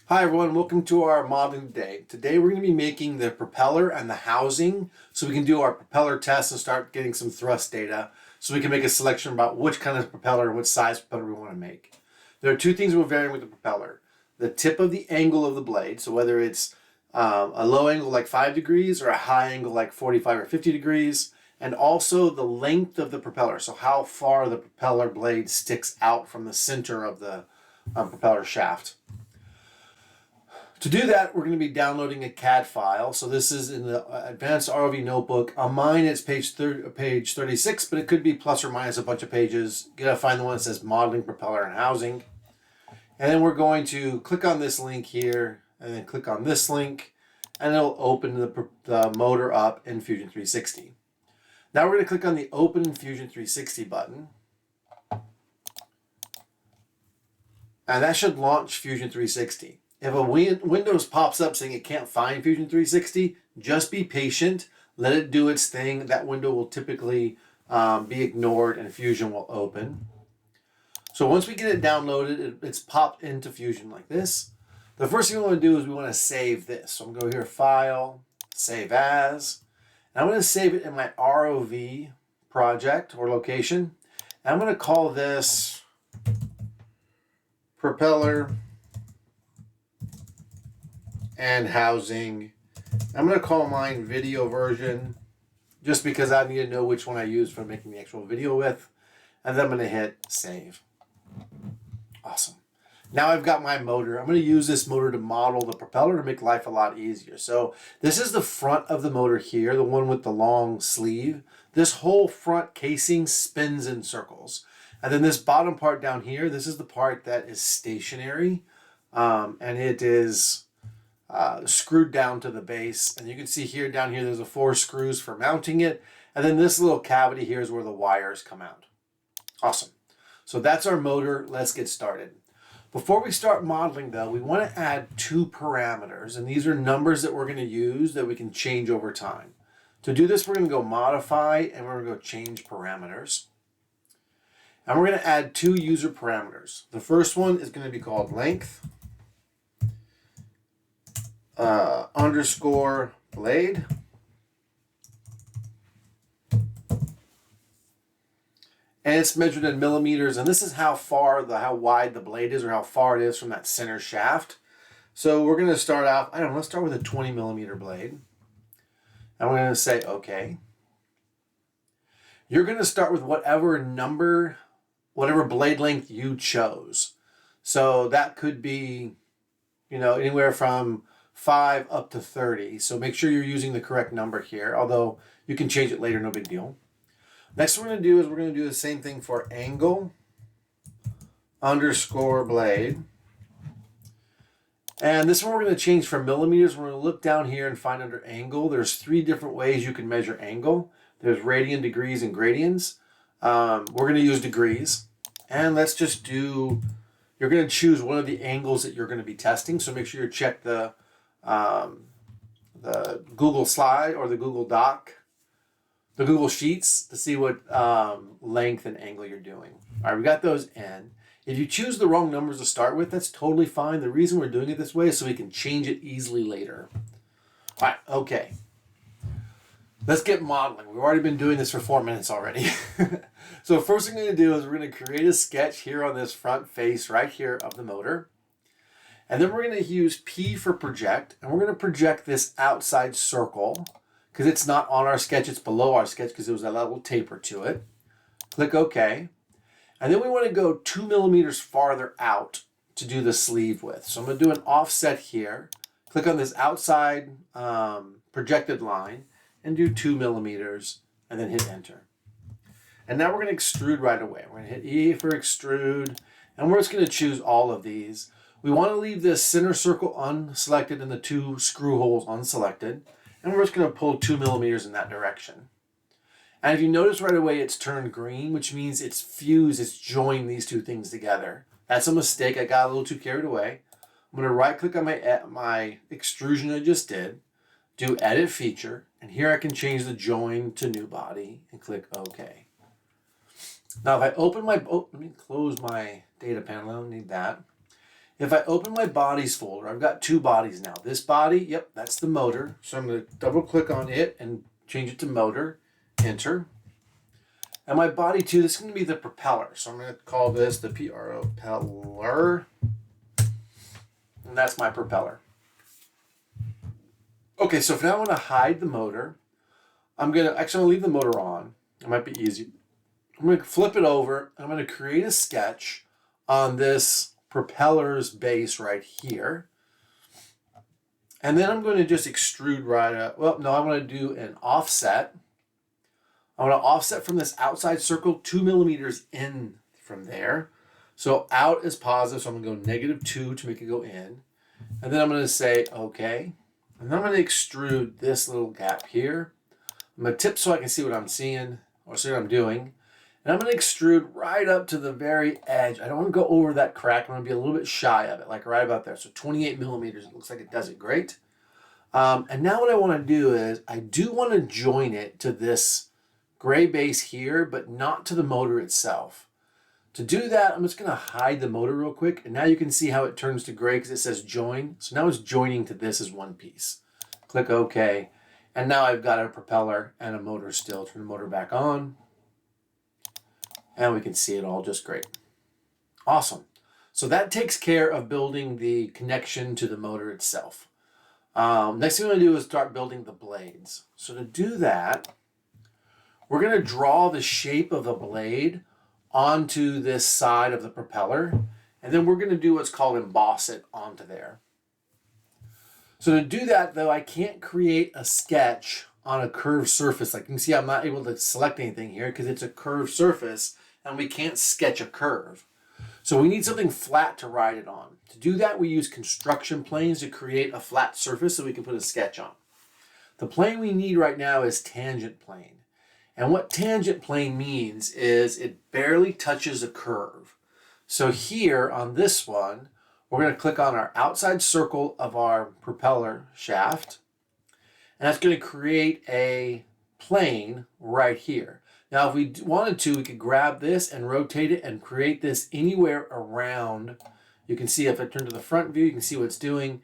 Hi everyone, welcome to our modeling today. Today we're going to be making the propeller and the housing so we can do our propeller test and start getting some thrust data so we can make a selection about which kind of propeller and which size propeller we want to make. There are two things we're varying with the propeller. The tip of the angle of the blade, so whether it's a low angle like 5 degrees or a high angle like 45 or 50 degrees, and also the length of the propeller, so how far the propeller blade sticks out from the center of the propeller shaft. To do that, we're going to be downloading a CAD file. So this is in the Advanced ROV Notebook. On mine, it's page 36, but it could be plus or minus a bunch of pages. You got to find the one that says Modeling Propeller and Housing. And then we're going to click on this link here, and then click on this link, and it'll open the motor up in Fusion 360. Now we're going to click on the Open in Fusion 360 button. And that should launch Fusion 360. If a Windows pops up saying it can't find Fusion 360, just be patient. Let it do its thing. That window will typically be ignored and Fusion will open. So once we get it downloaded, it's popped into Fusion like this. The first thing we want to do is we want to save this. So I'm going to go here, File, Save As. And I'm going to save it in my ROV project or location. And I'm going to call this Propeller and Housing. I'm going to call mine Video Version just because I need to know which one I use for making the actual video with. And then I'm going to hit Save. Awesome. Now I've got my motor. I'm going to use this motor to model the propeller to make life a lot easier. So this is the front of the motor here, the one with the long sleeve. This whole front casing spins in circles. And then this bottom part down here, this is the part that is stationary. And it is screwed down to the base. And you can see here, down here, there's 4 screws for mounting it. And then this little cavity here is where the wires come out. Awesome. So that's our motor. Let's get started. Before we start modeling though, we want to add 2 parameters. And these are numbers that we're going to use that we can change over time. To do this, we're going to go Modify and we're going to go Change Parameters. And we're going to add 2 user parameters. The first one is going to be called Length underscore blade. And it's measured in millimeters, and this is how wide the blade is, or how far it is from that center shaft. So we're going to start off, let's start with a 20 millimeter blade. And we're going to say OK. You're going to start with whatever blade length you chose. So that could be, anywhere from 5 up to 30. So make sure you're using the correct number here, although you can change it later, no big deal. Next what we're going to do is we're going to do the same thing for angle underscore blade. And this one we're going to change from millimeters. We're going to look down here and find under angle. There's 3 different ways you can measure angle. There's radian, degrees, and gradients. We're going to use degrees. And let's just do, you're going to choose one of the angles that you're going to be testing. So make sure you check the Google slide or the Google Doc, the Google Sheets to see what length and angle you're doing. All right, we got those in. If you choose the wrong numbers to start with, that's totally fine. The reason we're doing it this way is so we can change it easily later. All right, okay. Let's get modeling. We've already been doing this for 4 minutes already. So first thing we're going to do is we're going to create a sketch here on this front face right here of the motor. And then we're going to use P for project, and we're going to project this outside circle because it's not on our sketch, it's below our sketch because there was a little taper to it. Click OK. And then we want to go 2 millimeters farther out to do the sleeve width. So I'm going to do an offset here. Click on this outside projected line and do 2 millimeters and then hit enter. And now we're going to extrude right away. We're going to hit E for extrude, and we're just going to choose all of these. We want to leave this center circle unselected and the 2 screw holes unselected. And we're just going to pull 2 millimeters in that direction. And if you notice right away, it's turned green, which means it's fused, it's joined these 2 things together. That's a mistake. I got a little too carried away. I'm going to right click on my extrusion I just did, do edit feature, and here I can change the join to new body and click OK. Now if I open let me close my data panel, I don't need that. If I open my bodies folder, I've got two bodies now. This body, yep, that's the motor. So I'm going to double click on it and change it to motor, enter. And my body two, this is going to be the propeller. So I'm going to call this the propeller. And that's my propeller. Okay, so if now I want to hide the motor, I'm going to leave the motor on. It might be easy. I'm going to flip it over. I'm going to create a sketch on this propeller's base right here. And then I'm going to just extrude right up. Well, no, I'm going to do an offset. I want to offset from this outside circle 2 millimeters in from there. So out is positive, so I'm going to go -2 to make it go in. And then I'm going to say, okay. And then I'm going to extrude this little gap here. I'm going to tip so I can see what I'm seeing, or see what I'm doing. And I'm going to extrude right up to the very edge. I don't want to go over that crack. I'm going to be a little bit shy of it, like right about there. So 28 millimeters, it looks like it does it great. And now what I want to do is, I do want to join it to this gray base here, but not to the motor itself. To do that, I'm just going to hide the motor real quick. And now you can see how it turns to gray because it says join. So now it's joining to this as one piece. Click OK. And now I've got a propeller and a motor still. Turn the motor back on. And we can see it all just great. Awesome. So that takes care of building the connection to the motor itself. Next thing we're going to do is start building the blades. So to do that, we're going to draw the shape of the blade onto this side of the propeller. And then we're going to do what's called emboss it onto there. So to do that, though, I can't create a sketch on a curved surface. Like you can see, I'm not able to select anything here because it's a curved surface and we can't sketch a curve. So we need something flat to write it on. To do that, we use construction planes to create a flat surface so we can put a sketch on. The plane we need right now is tangent plane. And what tangent plane means is it barely touches a curve. So here on this one, we're going to click on our outside circle of our propeller shaft. And that's going to create a plane right here. Now, if we wanted to, we could grab this and rotate it and create this anywhere around. You can see if I turn to the front view, you can see what it's doing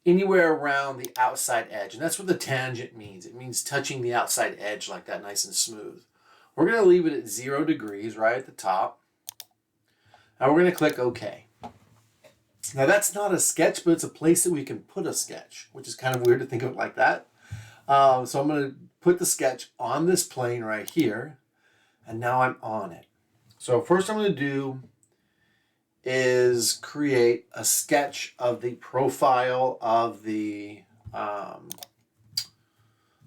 anywhere around the outside edge. And that's what the tangent means. It means touching the outside edge like that, nice and smooth. We're going to leave it at 0 degrees right at the top. Now we're going to click OK. Now that's not a sketch, but it's a place that we can put a sketch, which is kind of weird to think of it like that. So I'm going to put the sketch on this plane right here. And now I'm on it. So first I'm going to do is create a sketch of the profile of the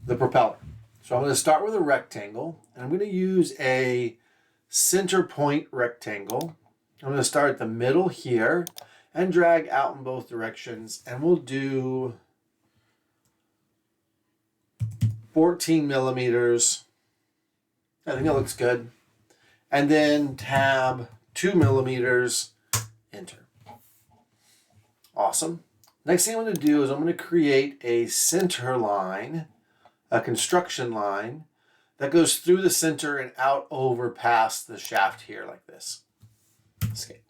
propeller. So I'm going to start with a rectangle, and I'm going to use a center point rectangle. I'm going to start at the middle here and drag out in both directions, and we'll do 14 millimeters. I think that looks good. And then tab 2 millimeters, enter. Awesome. Next thing I'm going to do is I'm going to create a center line, a construction line that goes through the center and out over past the shaft here like this. Escape.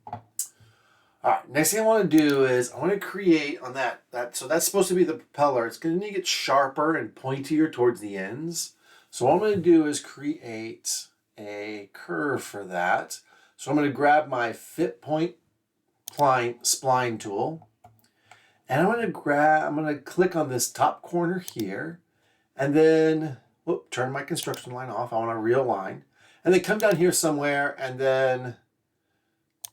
All right, next thing I want to do is I want to create on that so that's supposed to be the propeller. It's going to get sharper and pointier towards the ends. So what I'm going to do is create a curve for that. So I'm going to grab my fit point spline tool, and I'm going to click on this top corner here, and then turn my construction line off. I want to realign, and then come down here somewhere, and then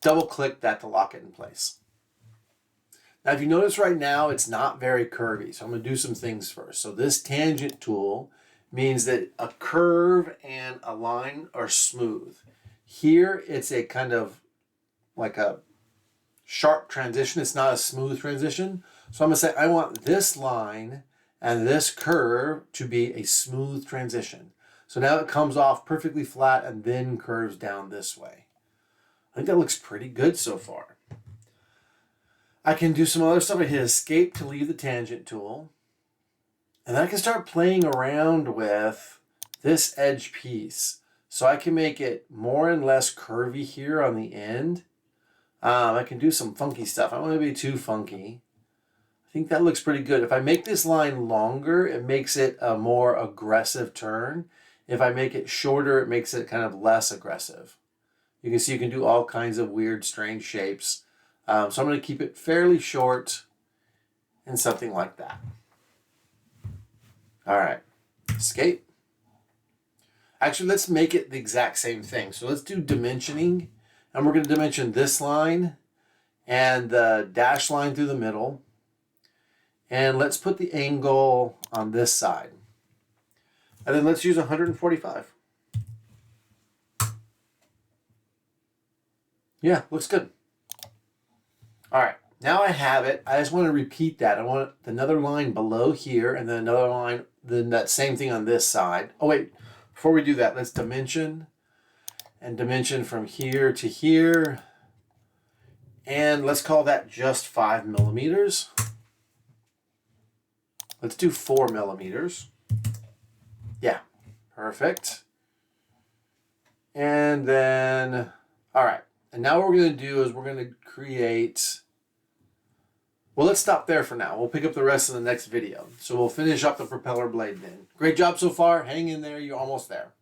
double click that to lock it in place. Now, if you notice right now, it's not very curvy. So I'm going to do some things first. So this tangent tool means that a curve and a line are smooth. Here, it's a kind of like a sharp transition. It's not a smooth transition. So I'm going to say I want this line and this curve to be a smooth transition. So now it comes off perfectly flat and then curves down this way. I think that looks pretty good so far. I can do some other stuff. I hit escape to leave the tangent tool. And then I can start playing around with this edge piece. So I can make it more and less curvy here on the end. I can do some funky stuff. I don't want to be too funky. I think that looks pretty good. If I make this line longer, it makes it a more aggressive turn. If I make it shorter, it makes it kind of less aggressive. You can see you can do all kinds of weird, strange shapes. So I'm going to keep it fairly short and something like that. All right, escape. Actually, let's make it the exact same thing. So let's do dimensioning, and we're going to dimension this line and the dash line through the middle. And let's put the angle on this side. And then let's use 145. Yeah, looks good. All right, now I have it. I just want to repeat that. I want another line below here and then another line, then that same thing on this side. Oh, wait, before we do that, let's dimension and dimension from here to here. And let's call that just 5 millimeters. Let's do 4 millimeters. Yeah, perfect. And then, all right. And now what we're going to do is we're going to create, well, let's stop there for now. We'll pick up the rest in the next video. So we'll finish up the propeller blade then. Great job so far. Hang in there. You're almost there.